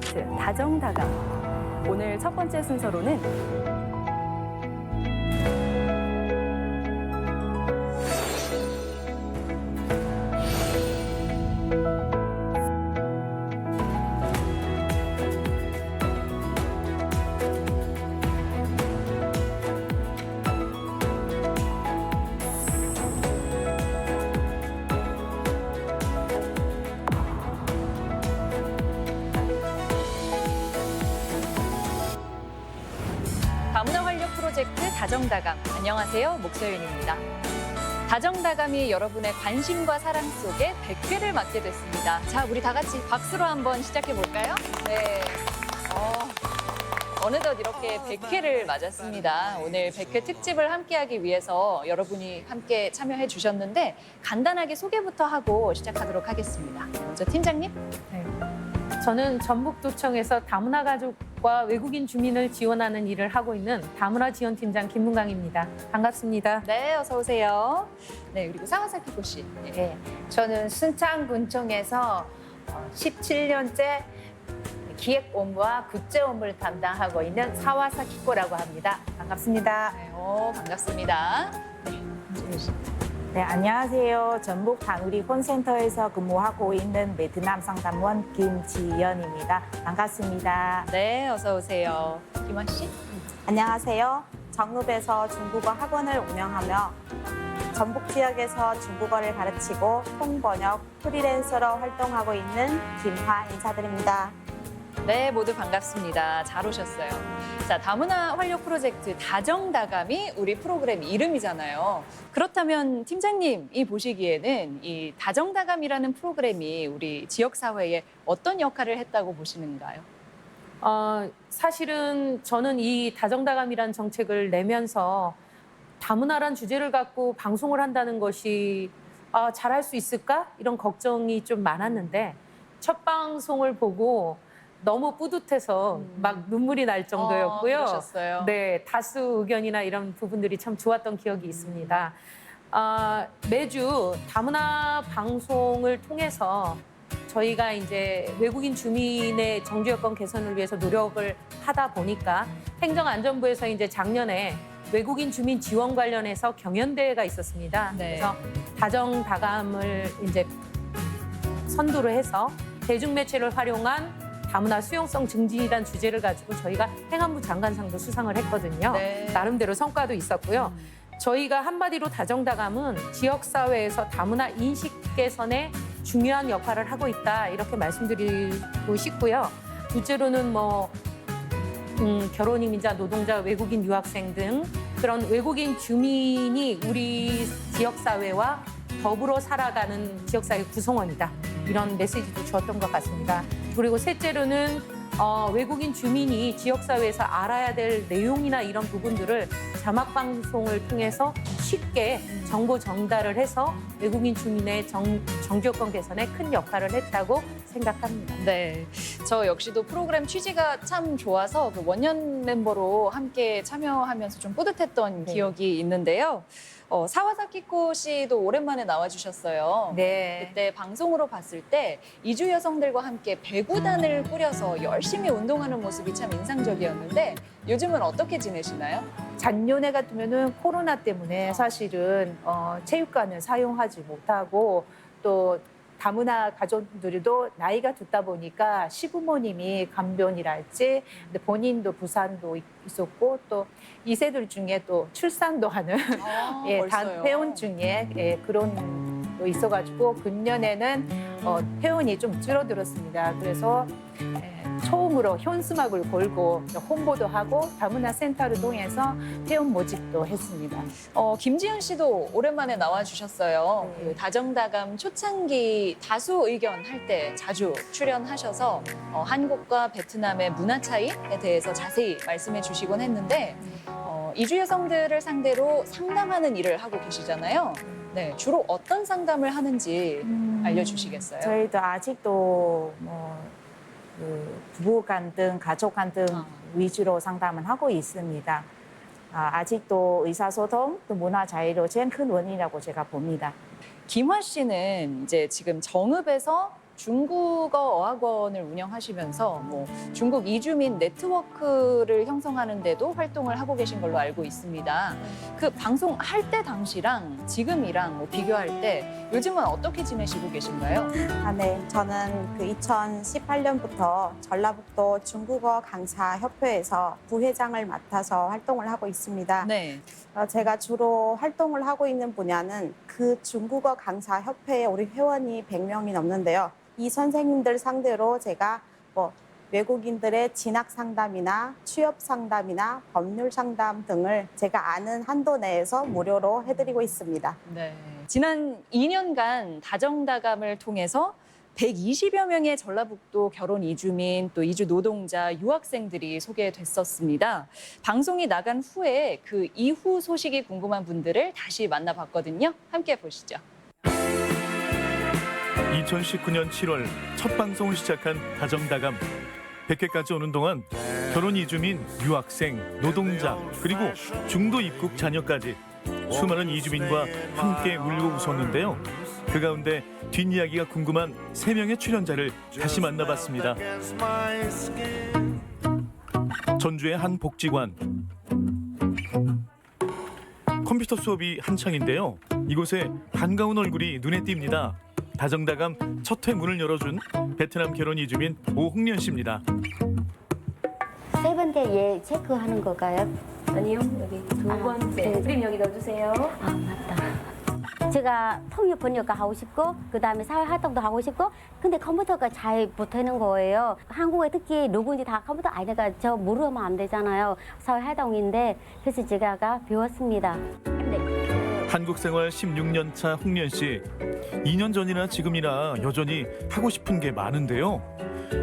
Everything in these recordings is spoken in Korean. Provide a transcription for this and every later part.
프로젝트 다정다감. 오늘 첫 번째 순서로는 다문화 활력 프로젝트 다정다감. 안녕하세요, 목서윤입니다. 다정다감이 여러분의 관심과 사랑 속에 100회를 맞게 됐습니다. 자, 우리 다 같이 박수로 한번 시작해 볼까요? 네. 어느덧 이렇게 100회를 맞았습니다. 오늘 100회 특집을 함께하기 위해서 여러분이 함께 참여해 주셨는데 간단하게 소개부터 하고 시작하도록 하겠습니다. 먼저 팀장님. 네. 저는 전북도청에서 다문화 가족과 외국인 주민을 지원하는 일을 하고 있는 다문화 지원팀장 김문강입니다. 반갑습니다. 네, 어서 오세요. 네, 그리고 사와사키 고씨. 네, 저는 순창군청에서 17년째 기획 업무와 국제 업무를 담당하고 있는 사와사키코라고 합니다. 반갑습니다. 네, 반갑습니다. 네, 안녕하세요. 전북 다누리 콘센터에서 근무하고 있는 베트남 상담원 김지연입니다. 반갑습니다. 네, 어서 오세요. 김원 씨. 안녕하세요. 정읍에서 중국어 학원을 운영하며 전북 지역에서 중국어를 가르치고 통번역 프리랜서로 활동하고 있는 김화 인사드립니다. 네, 모두 반갑습니다. 잘 오셨어요. 자, 다문화 활력 프로젝트 다정다감이 우리 프로그램 이름이잖아요. 그렇다면 팀장님이 보시기에는 이 다정다감이라는 프로그램이 우리 지역사회에 어떤 역할을 했다고 보시는가요? 사실은 저는 이 다정다감이라는 정책을 내면서 다문화란 주제를 갖고 방송을 한다는 것이 잘할 수 있을까? 이런 걱정이 좀 많았는데 첫 방송을 보고 너무 뿌듯해서 막 눈물이 날 정도였고요. 그러셨어요. 네, 다수 의견이나 이런 부분들이 참 좋았던 기억이 있습니다. 매주 다문화 방송을 통해서 저희가 이제 외국인 주민의 정주 여건 개선을 위해서 노력을 하다 보니까 행정안전부에서 이제 작년에 외국인 주민 지원 관련해서 경연대회가 있었습니다. 네. 그래서 다정다감을 이제 선두를 해서 대중매체를 활용한 다문화 수용성 증진이란 주제를 가지고 저희가 행안부 장관상도 수상을 했거든요. 네. 나름대로 성과도 있었고요. 저희가 한마디로 다정다감은 지역사회에서 다문화 인식 개선에 중요한 역할을 하고 있다 이렇게 말씀드리고 싶고요. 둘째로는 결혼 이민자, 노동자, 외국인 유학생 등 그런 외국인 주민이 우리 지역사회와 더불어 살아가는 지역사회 구성원이다. 이런 메시지도 주었던 것 같습니다. 그리고 셋째로는 외국인 주민이 지역사회에서 알아야 될 내용이나 이런 부분들을 자막방송을 통해서 쉽게 정보 전달을 해서 외국인 주민의 정주여건 개선에 큰 역할을 했다고 생각합니다. 네, 저 역시도 프로그램 취지가 참 좋아서 그 원년 멤버로 함께 참여하면서 좀 뿌듯했던 네. 기억이 있는데요. 사와사키코 씨도 오랜만에 나와주셨어요. 네. 그때 방송으로 봤을 때 이주 여성들과 함께 배구단을 꾸려서 열심히 운동하는 모습이 참 인상적이었는데 요즘은 어떻게 지내시나요? 작년에 같으면은 코로나 때문에 사실은 체육관을 사용하지 못하고 또 다문화 가족들도 나이가 듣다 보니까 시부모님이 간병이랄지 근데 본인도 부산도 있었고 또 2세들 중에 또 출산도 하는 벌써요? 회원 중에 그런 거 있어가지고 금년에는 회원이 좀 줄어들었습니다. 그래서 처음으로 현수막을 걸고 홍보도 하고 다문화 센터를 통해서 회원 모집도 했습니다. 김지현 씨도 오랜만에 나와주셨어요. 네. 그 다정다감 초창기 다수 의견 할 때 자주 출연하셔서 한국과 베트남의 문화 차이에 대해서 자세히 말씀해 주시곤 했는데 이주 여성들을 상대로 상담하는 일을 하고 계시잖아요. 네, 주로 어떤 상담을 하는지 알려주시겠어요? 저희도 아직도 부부 간등, 가족 간등 위주로 상담을 하고 있습니다. 아직도 의사소통, 또 문화 자유로 제일 큰 원인이라고 제가 봅니다. 김화 씨는 이제 지금 정읍에서 중국어 어학원을 운영하시면서 뭐 중국 이주민 네트워크를 형성하는 데도 활동을 하고 계신 걸로 알고 있습니다. 그 방송할 때 당시랑 지금이랑 뭐 비교할 때 요즘은 어떻게 지내시고 계신가요? 네. 저는 그 2018년부터 전라북도 중국어 강사 협회에서 부회장을 맡아서 활동을 하고 있습니다. 네. 제가 주로 활동을 하고 있는 분야는 그 중국어 강사 협회에 우리 회원이 100명이 넘는데요. 이 선생님들 상대로 제가 뭐 외국인들의 진학 상담이나 취업 상담이나 법률 상담 등을 제가 아는 한도 내에서 무료로 해드리고 있습니다. 네. 지난 2년간 다정다감을 통해서 120여 명의 전라북도 결혼 이주민, 또 이주 노동자, 유학생들이 소개됐었습니다. 방송이 나간 후에 그 이후 소식이 궁금한 분들을 다시 만나봤거든요. 함께 보시죠. 2019년 7월 첫 방송을 시작한 다정다감. 100회까지 오는 동안 결혼 이주민, 유학생, 노동자, 그리고 중도 입국 자녀까지 수많은 이주민과 함께 울고 웃었는데요. 그 가운데 뒷이야기가 궁금한 3명의 출연자를 다시 만나봤습니다. 전주의 한 복지관. 컴퓨터 수업이 한창인데요. 이곳에 반가운 얼굴이 눈에 띕니다. 다정다감 첫 회 문을 열어준 베트남 결혼 이주민 오홍련 씨입니다. 세 번째 얘 체크하는 걸까요? 아니요, 여기 두 번째. 그림 여기 넣어주세요. 아 맞다. 제가 통역 번역가 하고 싶고 그다음에 사회 활동도 하고 싶고 근데 컴퓨터가 잘 못하는 거예요. 한국에 특히 누군지 다 컴퓨터 아니니까 저 모르면 안 되잖아요. 사회 활동인데 그래서 제가 배웠습니다. 한국 생활 16년 차 홍련 씨. 2년 전이나 지금이나 여전히 하고 싶은 게 많은데요.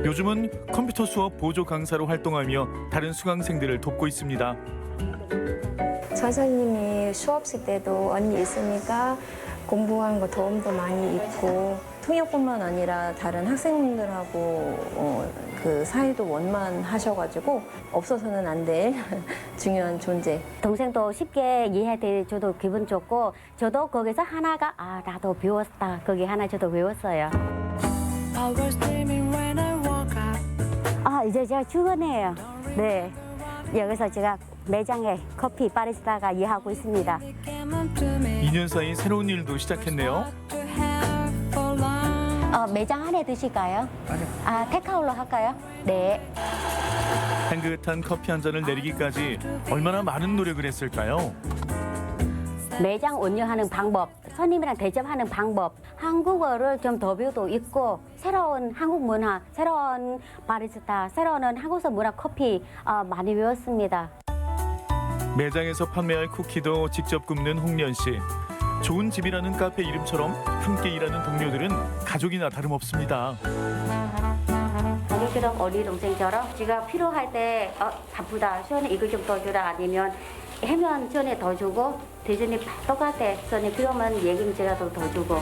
요즘은 컴퓨터 수업 보조 강사로 활동하며 다른 수강생들을 돕고 있습니다. 선생님이 수업식 때도 언니 있으니까 공부하는 거 도움도 많이 있고 통역뿐만 아니라 다른 학생들하고 그 사이도 원만하셔가지고 없어서는 안 될 중요한 존재. 동생도 쉽게 이해해 줘도 기분 좋고 저도 거기서 하나가 아 나도 배웠다. 거기 하나 저도 배웠어요. 아 이제 제가 출근해요. 네. 여기서 제가 매장에 커피 바리스타가 일하고 있습니다. 2년 사이 새로운 일도 시작했네요. 매장 안에 드실까요? 아 테이크아웃로 할까요? 네. 향긋한 커피 한 잔을 내리기까지 얼마나 많은 노력을 했을까요? 매장 운영하는 방법, 손님이랑 대접하는 방법, 한국어를 좀 더 배우도 있고 새로운 한국 문화, 새로운 바리스타, 새로운 한국서 문화 커피 많이 배웠습니다. 매장에서 판매할 쿠키도 직접 굽는 홍련 씨. 좋은 집이라는 카페 이름처럼 함께 일하는 동료들은 가족이나 다름없습니다. 자기처럼 어린 동생처럼 제가 필요할 때 바쁘다, 시원해 이거 좀 더 주라 아니면 해면 전에 더 주고 대전에 똑같아, 전에 필요하면 얘기면 제가 더 주고.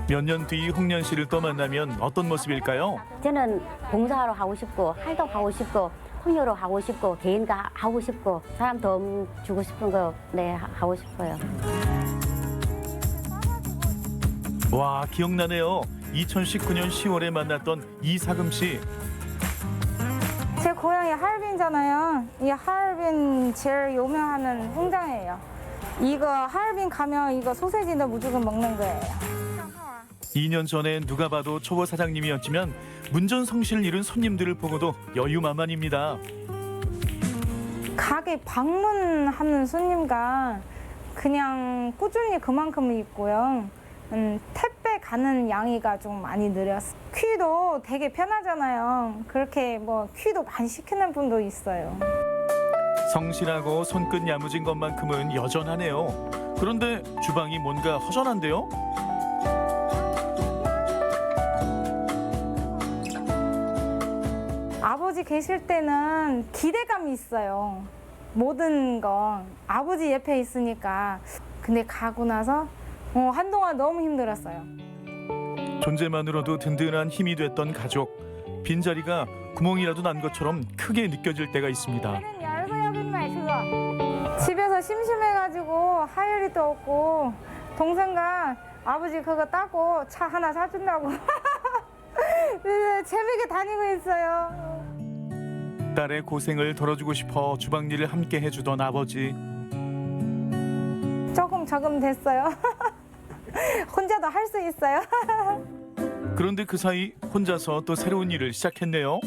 몇 년 뒤 홍련 씨를 또 만나면 어떤 모습일까요? 저는 봉사하러 하고 싶고 활동하고 싶고 통역으로 하고 싶고 개인가 하고 싶고 사람 도움 주고 싶은 거 네 하고 싶어요. 와, 기억나네요. 2019년 10월에 만났던 이사금 씨. 제 고향이 하얼빈잖아요. 이 하얼빈 제일 유명한 홍장이에요. 이거 하얼빈 가면 이거 소세지는 무조건 먹는 거예요. 2년 전엔 누가 봐도 초보 사장님이었지만 문전성시를 이룬 손님들을 보고도 여유만만입니다. 가게 방문하는 손님과 그냥 꾸준히 그만큼 있고요. 택배 가는 양이가 좀 많이 늘었어요. 퀴도 되게 편하잖아요. 그렇게 뭐 퀴도 많이 시키는 분도 있어요. 성실하고 손끝 야무진 것만큼은 여전하네요. 그런데 주방이 뭔가 허전한데요? 아버지 계실 때는 기대감이 있어요. 모든 건 아버지 옆에 있으니까. 근데 가고 나서 한동안 너무 힘들었어요. 존재만으로도 든든한 힘이 됐던 가족. 빈자리가 구멍이라도 난 것처럼 크게 느껴질 때가 있습니다. 집에서 심심해가지고 할 일도 없고 동생과 아버지 그거 따고 차 하나 사준다고 네, 재밌게 다니고 있어요. 딸의 고생을 덜어주고 싶어 주방 일을 함께 해주던 아버지. 조금 됐어요. 혼자도 할 수 있어요. 그런데 그 사이 혼자서 또 새로운 일을 시작했네요.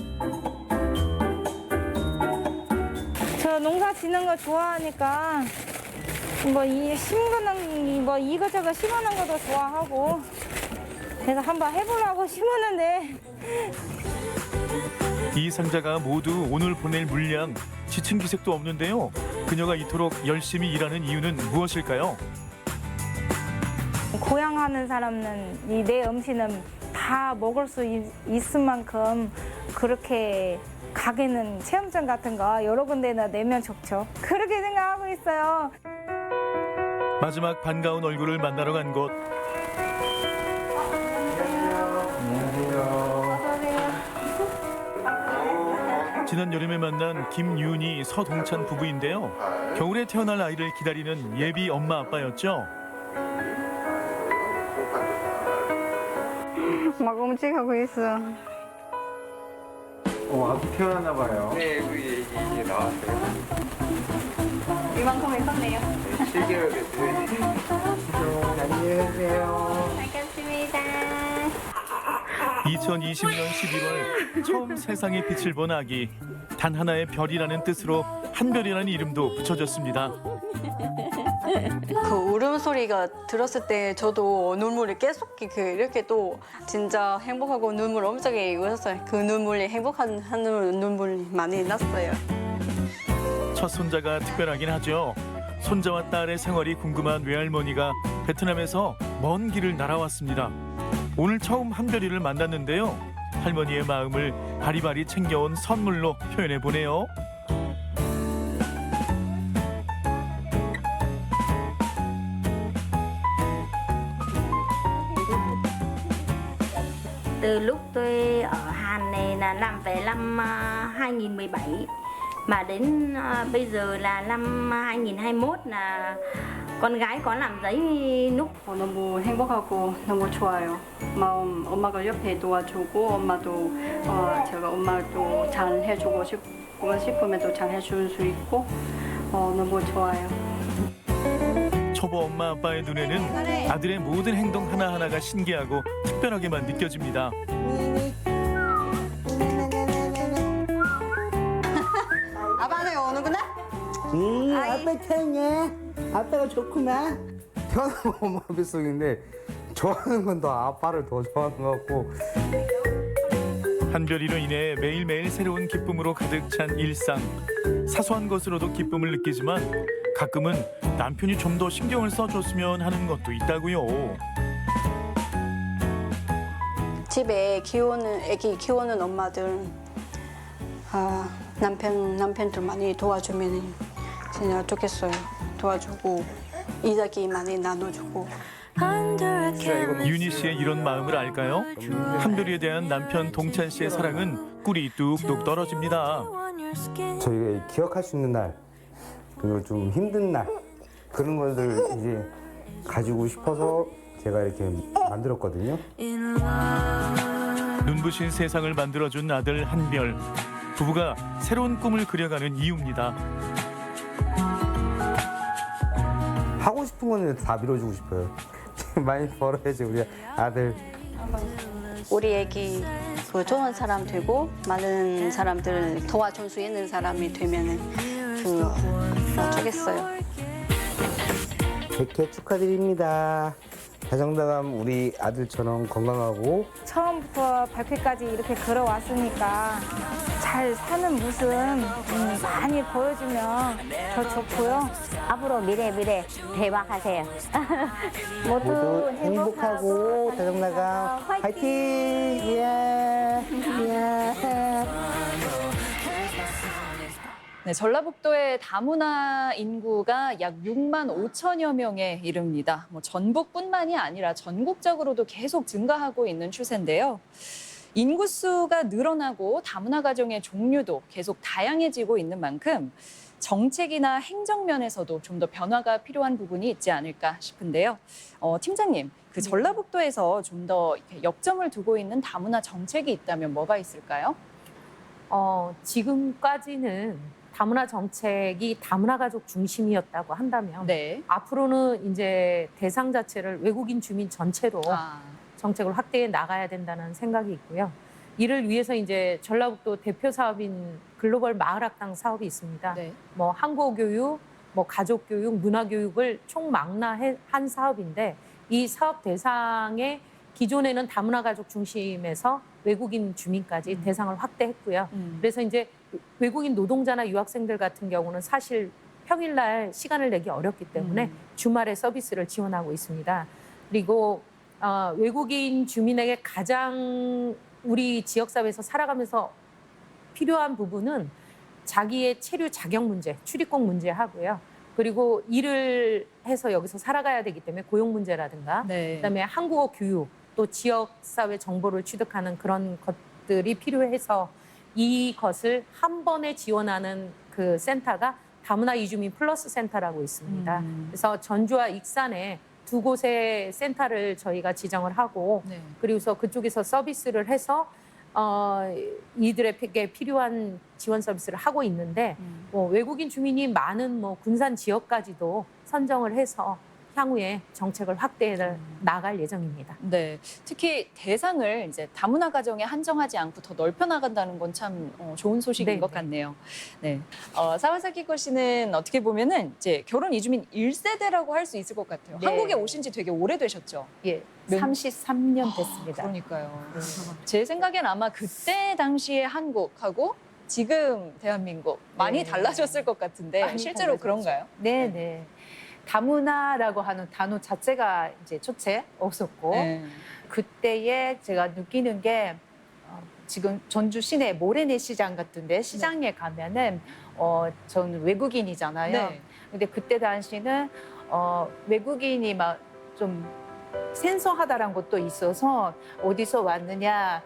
저 농사 짓는 거 좋아하니까 심는 이것저것 심어놓은 것도 좋아하고 그래서 한번 해보려고 심었는데 이 상자가 모두 오늘 보낼 물량, 지친 기색도 없는데요. 그녀가 이토록 열심히 일하는 이유는 무엇일까요? 고향하는 사람은 이 내 음식은 다 먹을 수 있을 만큼 그렇게 가게는 체험장 같은 거 여러 군데나 내면 좋죠. 그렇게 생각하고 있어요. 마지막 반가운 얼굴을 만나러 간 곳. 지난 여름에 만난 김윤희, 서동찬 부부인데요. 겨울에 태어날 아이를 기다리는 예비 엄마 아빠였죠. 막 움직이고 있어. 아직 태어났나 봐요. 네, 그 얘기 이제 나왔어요. 이만큼 있었네요. 7개월 됐어요. 안녕히 계세요. 알겠습니다. 2020년 11월 처음 세상에 빛을 본 아기. 단 하나의 별이라는 뜻으로 한별이라는 이름도 붙여졌습니다. 그 울음소리가 들었을 때 저도 눈물이 계속 이렇게 또 진짜 행복하고 눈물 엄청나게 울었어요. 그 눈물이 행복한 눈물이 많이 났어요. 첫 손자가 특별하긴 하죠. 손자와 딸의 생활이 궁금한 외할머니가 베트남에서 먼 길을 날아왔습니다. 오늘 처음 한별이를 만났는데요. 할머니의 마음을 바리바리 챙겨온 선물로 표현해 보네요. Từ lúc tôi ở Hàn này là làm về năm 2017 mà đến bây giờ là năm 2021 là con gái có làm giấy núc. 너무 행복하고 너무 좋아요. 엄마가 옆에 도와주고 엄마도 제가 엄마도 잘 해주고 싶으면 또 잘 해줄 수 있고 너무 좋아요. 초보 엄마 아빠의 눈에는 아들의 모든 행동 하나하나가 신기하고 특별하게만 느껴집니다. 아빠는 오는구나? 아빠 태양해. 아빠가 좋구만. 태어나면 엄마 뱃속인데 좋아하는 건 더 아빠를 더 좋아하는 것 같고. 한별이로 인해 매일매일 새로운 기쁨으로 가득 찬 일상. 사소한 것으로도 기쁨을 느끼지만 가끔은 남편이 좀 더 신경을 써줬으면 하는 것도 있다고요. 집에 애기 키우는 엄마들 남편들 많이 도와주면 진짜 좋겠어요. 도와주고 이야기 많이 나눠주고. 윤희 씨의 이런 마음을 알까요? 한별이에 대한 남편 동찬 씨의 사랑은 꿀이 뚝뚝 떨어집니다. 저희가 기억할 수 있는 날, 그리고 좀 힘든 날, 그런 것들 이제 가지고 싶어서 제가 이렇게 만들었거든요. 눈부신 세상을 만들어준 아들 한별. 부부가 새로운 꿈을 그려가는 이유입니다. 하고 싶은 거는 다 밀어주고 싶어요. 많이 벌어야지 우리 아들. 우리 애기 그 좋은 사람 되고 많은 사람들 도와줄 수 있는 사람이 되면은 좋겠어요. 100회 축하드립니다. 다정다감 우리 아들처럼 건강하고 처음부터 100회까지 이렇게 걸어왔으니까 잘 사는 모습 많이 보여주면 더 좋고요. 앞으로 미래 대박하세요. 모두 행복하고 다정다감 화이팅! 예. 네, 전라북도의 다문화 인구가 약 6만 5천여 명에 이릅니다. 전북뿐만이 아니라 전국적으로도 계속 증가하고 있는 추세인데요. 인구수가 늘어나고 다문화 가정의 종류도 계속 다양해지고 있는 만큼 정책이나 행정 면에서도 좀 더 변화가 필요한 부분이 있지 않을까 싶은데요. 팀장님, 그 전라북도에서 좀 더 역점을 두고 있는 다문화 정책이 있다면 뭐가 있을까요? 지금까지는 다문화 정책이 다문화 가족 중심이었다고 한다면 네. 앞으로는 이제 대상 자체를 외국인 주민 전체로 아, 정책을 확대해 나가야 된다는 생각이 있고요. 이를 위해서 이제 전라북도 대표 사업인 글로벌 마을학당 사업이 있습니다. 네. 뭐 한국어 교육, 뭐 가족 교육, 문화 교육을 총망라한 사업인데 이 사업 대상에 기존에는 다문화 가족 중심에서 외국인 주민까지 대상을 확대했고요. 그래서 이제 외국인 노동자나 유학생들 같은 경우는 사실 평일날 시간을 내기 어렵기 때문에 주말에 서비스를 지원하고 있습니다. 그리고 외국인 주민에게 가장 우리 지역사회에서 살아가면서 필요한 부분은 자기의 체류 자격 문제, 출입국 문제 하고요. 그리고 일을 해서 여기서 살아가야 되기 때문에 고용 문제라든가 네. 그다음에 한국어 교육 또 지역사회 정보를 취득하는 그런 것들이 필요해서 이것을 한 번에 지원하는 그 센터가 다문화 이주민 플러스 센터라고 있습니다. 그래서 전주와 익산에 두 곳의 센터를 저희가 지정을 하고 네. 그리고서 그쪽에서 서비스를 해서 이들에게 필요한 지원 서비스를 하고 있는데 뭐 외국인 주민이 많은 뭐 군산 지역까지도 선정을 해서 향후에 정책을 확대해 나갈 예정입니다. 네, 특히 대상을 이제 다문화 가정에 한정하지 않고 더 넓혀 나간다는 건 참 좋은 소식인 네, 것 네. 같네요. 네, 사와사키코 씨는 어떻게 보면은 이제 결혼 이주민 1세대라고 할 수 있을 것 같아요. 네. 한국에 오신 지 되게 오래되셨죠? 예, 몇- 33년 됐습니다. 그러니까요. 제 생각엔 아마 그때 당시의 한국하고 지금 대한민국 많이 네. 달라졌을 것 같은데 많이 실제로 달라졌죠. 그런가요? 네, 네. 다문화라고 하는 단어 자체가 이제 초체 없었고 네. 그때에 제가 느끼는 게 지금 전주 시내 모래내 시장 같은데 시장에 가면은 저는 외국인이잖아요. 네. 근데 그때 당시는 외국인이 막 좀 생소하다란 것도 있어서 어디서 왔느냐,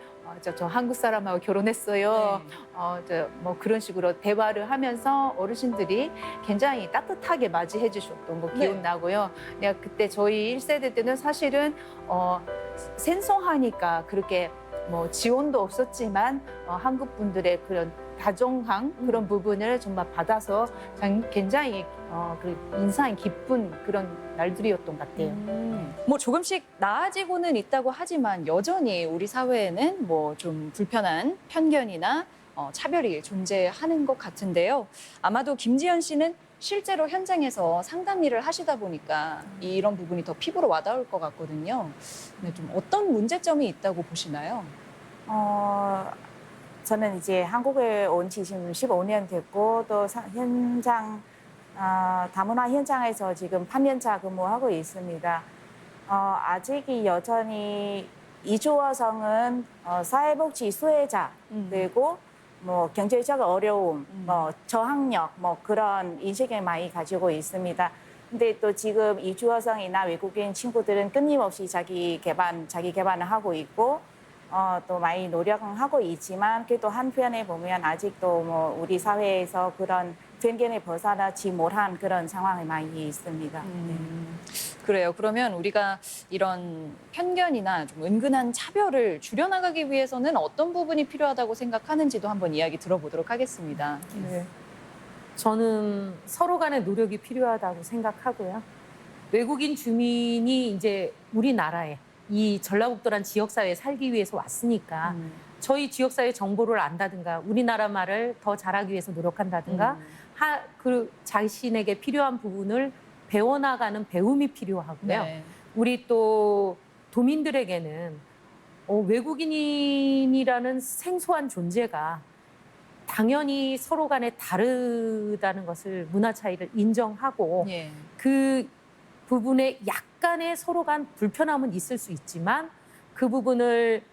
저 한국 사람하고 결혼했어요. 뭐 그런 식으로 대화를 하면서 어르신들이 굉장히 따뜻하게 맞이해 주셨던 거 네. 기억나고요. 내가 그때 저희 1세대 때는 사실은 생소하니까 그렇게 뭐 지원도 없었지만 한국 분들의 그런 다정한 그런 부분을 정말 받아서 굉장히 그 인상이 깊은 그런 날들이었던 것 같아요. 뭐 조금씩 나아지고는 있다고 하지만 여전히 우리 사회에는 뭐 좀 불편한 편견이나 차별이 존재하는 것 같은데요. 아마도 김지연 씨는 실제로 현장에서 상담 일을 하시다 보니까 이런 부분이 더 피부로 와닿을 것 같거든요. 네, 좀 어떤 문제점이 있다고 보시나요? 저는 이제 한국에 온 지 지금 15년 됐고 또 현장 다문화 현장에서 지금 8년차 근무하고 있습니다. 아직이 여전히 이주어성은 사회복지 수혜자 그리고 뭐 경제적 어려움, 뭐 저학력 뭐 그런 인식을 많이 가지고 있습니다. 근데 또 지금 이주어성이나 외국인 친구들은 끊임없이 자기 개발을 하고 있고 또 많이 노력하고 있지만 그래도 한편에 보면 아직도 뭐 우리 사회에서 그런 편견에 벗어나지 못한 그런 상황이 많이 있습니다. 그래요. 그러면 우리가 이런 편견이나 좀 은근한 차별을 줄여나가기 위해서는 어떤 부분이 필요하다고 생각하는지도 한번 이야기 들어보도록 하겠습니다. 네. 저는 서로 간의 노력이 필요하다고 생각하고요. 외국인 주민이 이제 우리나라에 이 전라북도란 지역사회에 살기 위해서 왔으니까 저희 지역사회 정보를 안다든가 우리나라 말을 더 잘하기 위해서 노력한다든가 그 자신에게 필요한 부분을 배워나가는 배움이 필요하고요. 네. 우리 또 도민들에게는 외국인이라는 생소한 존재가 당연히 서로 간에 다르다는 것을 문화 차이를 인정하고 예. 그 부분에 약간의 서로 간 불편함은 있을 수 있지만 그 부분을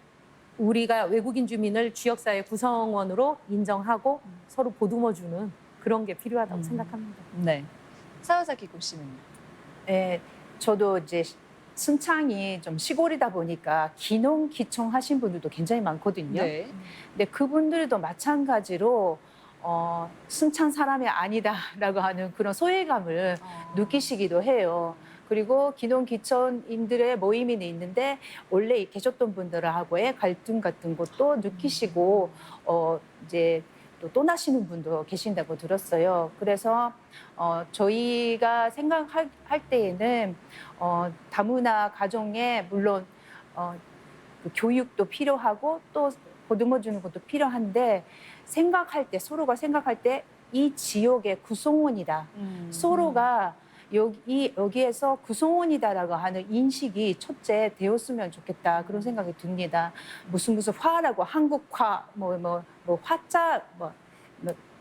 우리가 외국인 주민을 지역사회 구성원으로 인정하고 서로 보듬어주는 그런 게 필요하다고 생각합니다. 네. 사와사키코 씨는요? 네, 저도 이제 순창이 좀 시골이다 보니까 기농, 기청 하신 분들도 굉장히 많거든요. 네. 근데 그분들도 마찬가지로 순찬 사람이 아니다라고 하는 그런 소외감을 느끼시기도 해요. 그리고 기농기촌인들의 모임이 있는데 원래 계셨던 분들하고의 갈등 같은 것도 느끼시고 이제 또 떠나시는 분도 계신다고 들었어요. 그래서 저희가 생각할 때에는 다문화 가정에 물론 그 교육도 필요하고 또 보듬어 주는 것도 필요한데 생각할 때 서로가 생각할 때 이 지역의 구성원이다. 서로가 여기에서 구성원이다라고 하는 인식이 첫째 되었으면 좋겠다 그런 생각이 듭니다. 무슨 화라고 한국화 뭐 화자 뭐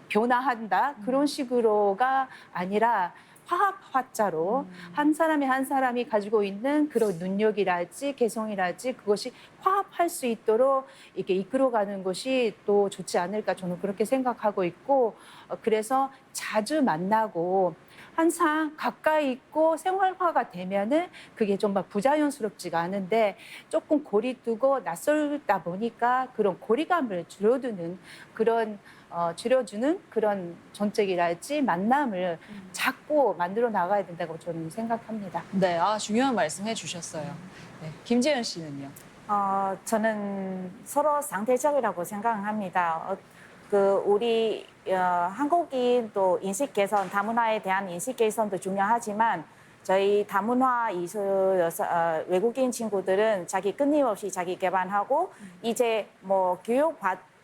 변화한다 그런 식으로가 아니라 화학 화자로 한 사람이 가지고 있는 그런 능력이랄지 개성이랄지 그것이 화합할 수 있도록 이렇게 이끌어가는 것이 또 좋지 않을까 저는 그렇게 생각하고 있고 그래서 자주 만나고 항상 가까이 있고 생활화가 되면은 그게 정말 부자연스럽지가 않은데 조금 거리 두고 낯설다 보니까 그런 거리감을 줄여주는 그런 정책이랄지 만남을 자꾸 만들어 나가야 된다고 저는 생각합니다. 네, 중요한 말씀 해주셨어요. 네, 김재현 씨는요? 저는 서로 상대적이라고 생각합니다. 우리 한국인 또 인식 개선, 다문화에 대한 인식 개선도 중요하지만 저희 다문화 외국인 친구들은 자기 끊임없이 자기 개발하고 이제 뭐 교육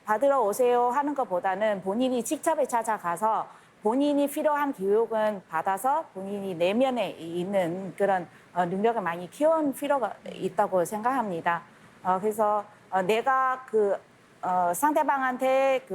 받으러 오세요 하는 것보다는 본인이 직접에 찾아가서 본인이 필요한 교육은 받아서 본인이 내면에 있는 그런 능력을 많이 키우는 필요가 있다고 생각합니다. 그래서 내가 상대방한테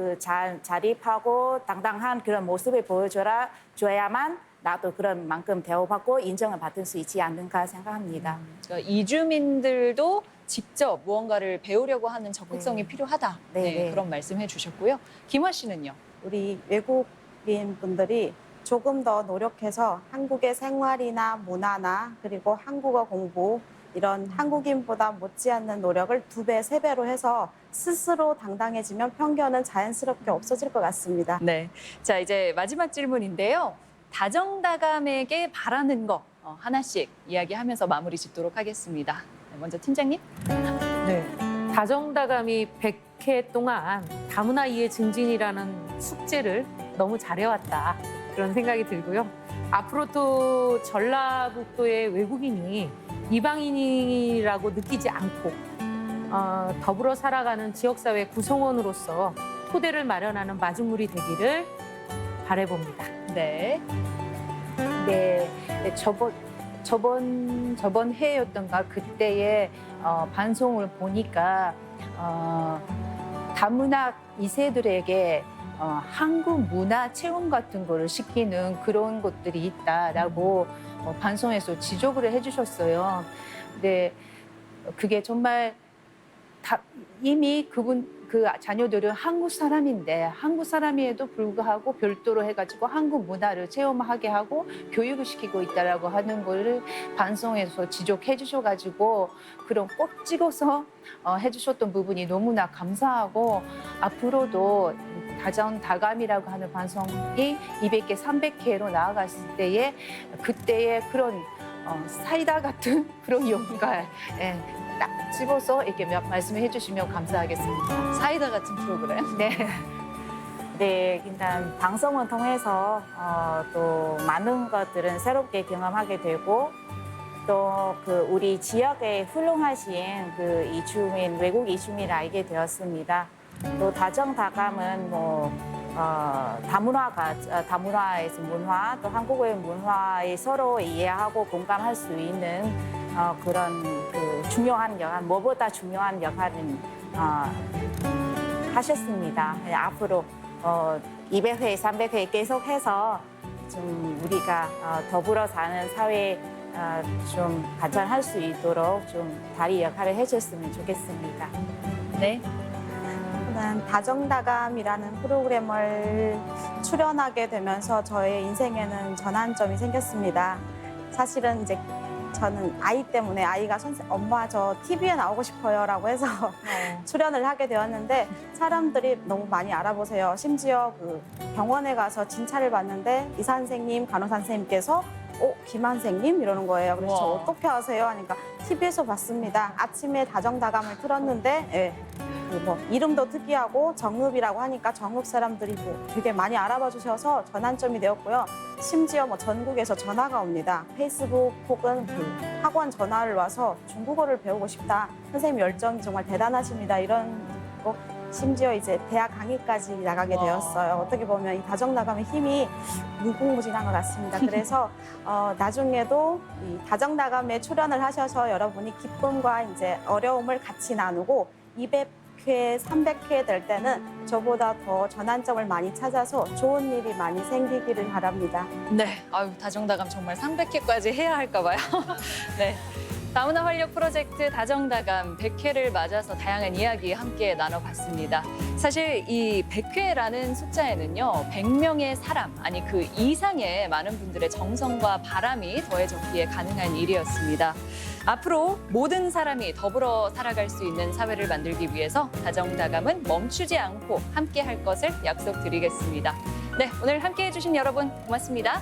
자립하고 당당한 그런 모습을 보여줘야만 나도 그런 만큼 대우받고 인정을 받을 수 있지 않는가 생각합니다. 그러니까 이주민들도 직접 무언가를 배우려고 하는 적극성이 필요하다. 네. 그런 말씀해 주셨고요. 김화 씨는요? 우리 외국인 분들이 조금 더 노력해서 한국의 생활이나 문화나 그리고 한국어 공부 이런 한국인보다 못지않는 노력을 2배, 3배로 해서 스스로 당당해지면 편견은 자연스럽게 없어질 것 같습니다. 네. 자, 이제 마지막 질문인데요. 다정다감에게 바라는 거 하나씩 이야기하면서 마무리 짓도록 하겠습니다. 네, 먼저 팀장님. 네. 다정다감이 100회 동안 다문화 이해 증진이라는 숙제를 너무 잘해왔다. 그런 생각이 들고요. 앞으로도 전라북도의 외국인이 이방인이라고 느끼지 않고 더불어 살아가는 지역사회 구성원으로서 토대를 마련하는 마중물이 되기를 바라봅니다. 네. 네, 저번 해였던가 그때의 방송을 보니까 다문화 2세들에게 한국 문화 체험 같은 거를 시키는 그런 것들이 있다라고 방송에서 지적을 해주셨어요. 근데 그게 정말 이미 그 자녀들은 한국 사람인데 한국 사람임에도 불구하고 별도로 해가지고 한국 문화를 체험하게 하고 교육을 시키고 있다라고 하는 거를 방송에서 지적해 주셔가지고 그런 꼭 찍어서 해주셨던 부분이 너무나 감사하고 앞으로도 다정다감이라고 하는 방송이 200회, 300회로 나아갔을 때에 그때의 그런 사이다 같은 그런 연가 딱 집어서 이렇게 말씀해 주시면 감사하겠습니다. 사이다 같은 프로그램. 네. 네, 일단 방송을 통해서 또 많은 것들은 새롭게 경험하게 되고 또 우리 지역에 훌륭하신 이주민, 외국 이주민을 알게 되었습니다. 또 다정다감은 다문화에서 문화, 또 한국의 문화에 서로 이해하고 공감할 수 있는 그런 중요한 역할, 뭐보다 중요한 역할을 하셨습니다. 앞으로 200회, 300회 계속해서 좀 우리가 더불어 사는 사회 좀 발전할 수 있도록 좀 다리 역할을 해줬으면 좋겠습니다. 네. 다정다감이라는 프로그램을 출연하게 되면서 저의 인생에는 전환점이 생겼습니다. 사실은 이제 저는 아이 때문에 아이가 엄마 저 TV에 나오고 싶어요라고 해서 출연을 하게 되었는데 사람들이 너무 많이 알아보세요. 심지어 그 병원에 가서 진찰을 받는데 의사 선생님, 간호사 선생님께서 김한생님 이러는 거예요. 그래서 저 우와. 어떻게 아세요? 하니까 TV에서 봤습니다. 아침에 다정다감을 틀었는데 예. 뭐 이름도 특이하고 정읍이라고 하니까 정읍 사람들이 뭐 되게 많이 알아봐 주셔서 전환점이 되었고요. 심지어 뭐 전국에서 전화가 옵니다. 페이스북 혹은 그 학원 전화를 와서 중국어를 배우고 싶다. 선생님 열정이 정말 대단하십니다. 이런 거 심지어 이제 대학 강의까지 나가게 와. 되었어요. 어떻게 보면 이 다정다감의 힘이 무궁무진한 것 같습니다. 그래서 나중에도 이 다정다감에 출연을 하셔서 여러분이 기쁨과 이제 어려움을 같이 나누고 200회, 300회 될 때는 저보다 더 전환점을 많이 찾아서 좋은 일이 많이 생기기를 바랍니다. 네, 아유 다정다감 정말 300회까지 해야 할까 봐요. 네. 다문화 활력 프로젝트 다정다감 100회를 맞아서 다양한 이야기 함께 나눠봤습니다. 사실 이 100회라는 숫자에는요, 100명의 사람, 아니 그 이상의 많은 분들의 정성과 바람이 더해졌기에 가능한 일이었습니다. 앞으로 모든 사람이 더불어 살아갈 수 있는 사회를 만들기 위해서 다정다감은 멈추지 않고 함께 할 것을 약속드리겠습니다. 네, 오늘 함께 해주신 여러분 고맙습니다.